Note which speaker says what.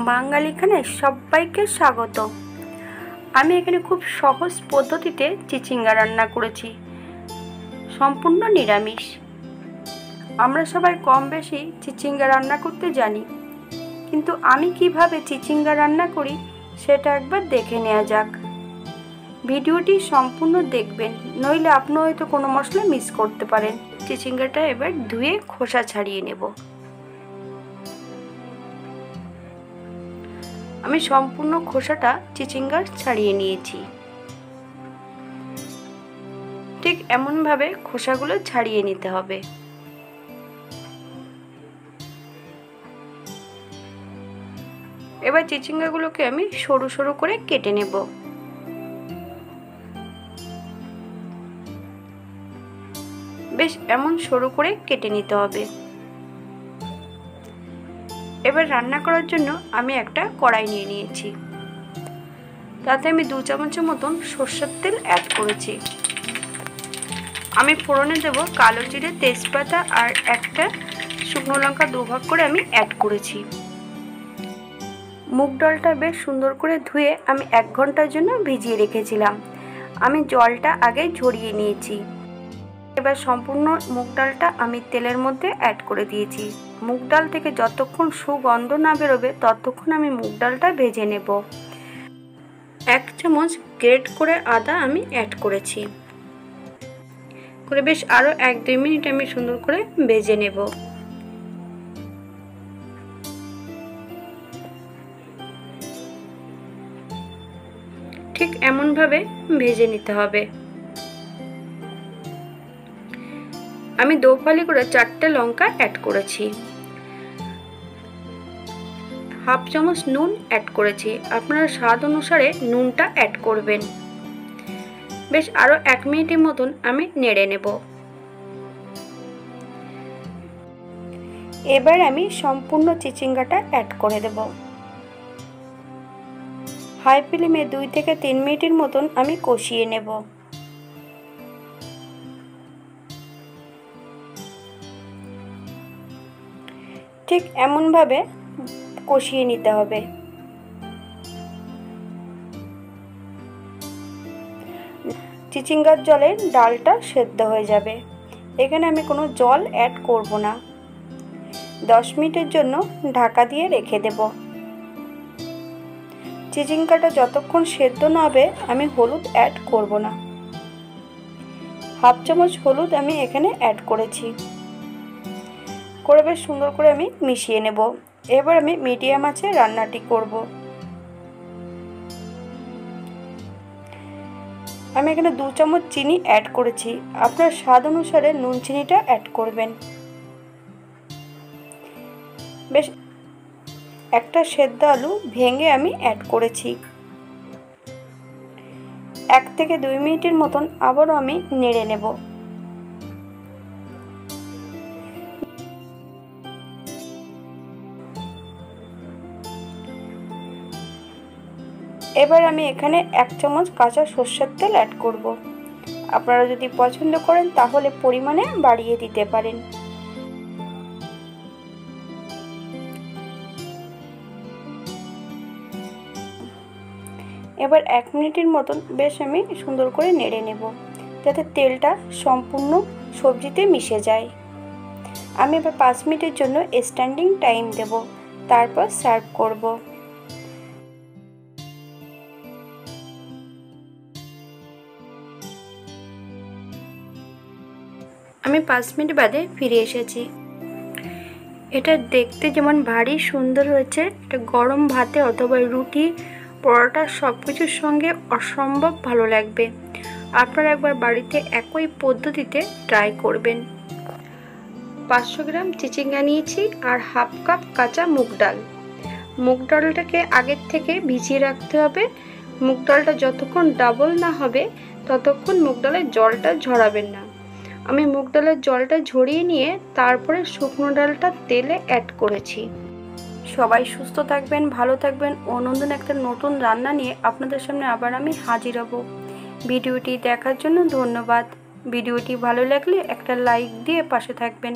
Speaker 1: বাঙালি খানায় সবাইকে স্বাগত। আমি এখানে খুব সহজ পদ্ধতিতে চিচিঙ্গা রান্না করেছি, সম্পূর্ণ নিরামিষ। আমরা সবাই কম বেশি চিচিঙ্গা রান্না করতে জানি, কিন্তু আমি কিভাবে চিচিঙ্গা রান্না করি সেটা একবার দেখে নেওয়া যাক। ভিডিওটি সম্পূর্ণ দেখবেন, নইলে আপনি হয়তো কোনো মশলা মিস করতে পারেন। চিচিঙ্গাটা এবার ধুয়ে খোসা ছাড়িয়ে নেব। আমি সম্পূর্ণ খোসাটা চিচিঙ্গার ছাড়িয়ে নিয়েছি। ঠিক এমনভাবে খোসাগুলো ছাড়িয়ে নিতে হবে। এবার চিচিঙ্গাগুলোকে আমি সরু সরু করে কেটে নেব। বেশ এমন সরু করে কেটে নিতে হবে। এবার রান্না করার জন্য আমি একটা কড়াই নিয়ে নিয়েছি। তাতে আমি 2 চামচের মতন সরষের তেল অ্যাড করেছি। আমি ফোড়নে দেব কালো জিরে, তেজপাতা আর একটা শুকনো লঙ্কা 2 ভাগ করে আমি অ্যাড করেছি। মুগ ডালটা বেশ সুন্দর করে ধুয়ে আমি 1 ঘন্টার জন্য ভিজিয়ে রেখেছিলাম। আমি জলটা আগে ঝরিয়ে নিয়েছি। এবার সম্পূর্ণ মুগ ডালটা আমি তেলের মধ্যে অ্যাড করে দিয়েছি। মুগ ডাল থেকে যতক্ষণ সুগন্ধ না বেরোবে ততক্ষণ আমি মুগ ডালটা ভেজে নেব। 1 চামচ গ্রেট করে আদা আমি অ্যাড করেছি। করে বেশ আরও 1-2 মিনিট আমি সুন্দর করে ভেজে নেব। ঠিক এমনভাবে ভেজে নিতে হবে। আমি 2 ফালি করে 4টে লঙ্কা অ্যাড করেছি। 1/2 চামচ নুন অ্যাড করেছি। আপনারা স্বাদ অনুসারে নুনটা অ্যাড করবেন। বেশ আরও 1 মিনিটের মতন আমি নেড়ে নেব। এবার আমি সম্পূর্ণ চিচিঙ্গাটা অ্যাড করে দেব। হাই ফ্লেমে 2 থেকে 3 মিনিটের মতন আমি কষিয়ে নেব। ঠিক এমনভাবে কষিয়ে নিতে হবে। চিচিঙ্গার জলে ডালটা সেদ্ধ হয়ে যাবে। এখানে আমি কোনো জল অ্যাড করব না। 10 মিনিটের জন্য ঢাকা দিয়ে রেখে দেব। চিচিঙ্গাটা যতক্ষণ সেদ্ধ না হবে আমি হলুদ অ্যাড করব না। 1/2 চামচ হলুদ আমি এখানে অ্যাড করেছি। করে বেশ সুন্দর করে আমি মিশিয়ে নেব। এবার আমি মিডিয়াম আঁচে রান্নাটি করব। আমি এখানে 2 চামচ চিনি অ্যাড করেছি। আপনার স্বাদ অনুসারে নুন চিনিটা অ্যাড করবেন। বেশ একটা সেদ্ধ আলু ভেঙে আমি অ্যাড করেছি। 1 থেকে 2 মিনিটের মতন আবারও আমি নেড়ে নেব। এবার আমি এখানে 1 চামচ কাঁচা সরষের তেল অ্যাড করব। আপনারা যদি পছন্দ করেন তাহলে পরিমাণে বাড়িয়ে দিতে পারেন। এবার 1 মিনিটের মতন বেশ আমি সুন্দর করে নেড়ে নেব, যাতে তেলটা সম্পূর্ণ সবজিতে মিশে যায়। আমি এবার 5 মিনিটের জন্য স্ট্যান্ডিং টাইম দেব, তারপর সার্ভ করব। আমি 5 মিনিট বাদে ফিরে এসেছি। এটা দেখতে যেমন ভারী সুন্দর হয়েছে, এটা গরম ভাতে অথবা রুটি, পরোটা সব কিছুর সঙ্গে অসম্ভব ভালো লাগবে। আপনারা একবার বাড়িতে একই পদ্ধতিতে ট্রাই করবেন। 500 গ্রাম চিচিঙ্গা নিয়েছি আর 1/2 কাপ কাঁচা মুগ ডাল। মুগ ডালটাকে আগের থেকে ভিজিয়ে রাখতে হবে। মুগ ডালটা যতক্ষণ ডাবল না হবে ততক্ষণ মুগ ডালের জলটা ঝরাবেন না। আমি মুগ ডালের জলটা ঝরিয়ে নিয়ে তারপরে শুকনো ডালটা তেলে অ্যাড করেছি। সবাই সুস্থ থাকবেন, ভালো থাকবেন। নতুন একটা নতুন রান্না নিয়ে আপনাদের সামনে আবার আমি হাজির হব। ভিডিওটি দেখার জন্য ধন্যবাদ। ভিডিওটি ভালো লাগলে একটা লাইক দিয়ে পাশে থাকবেন।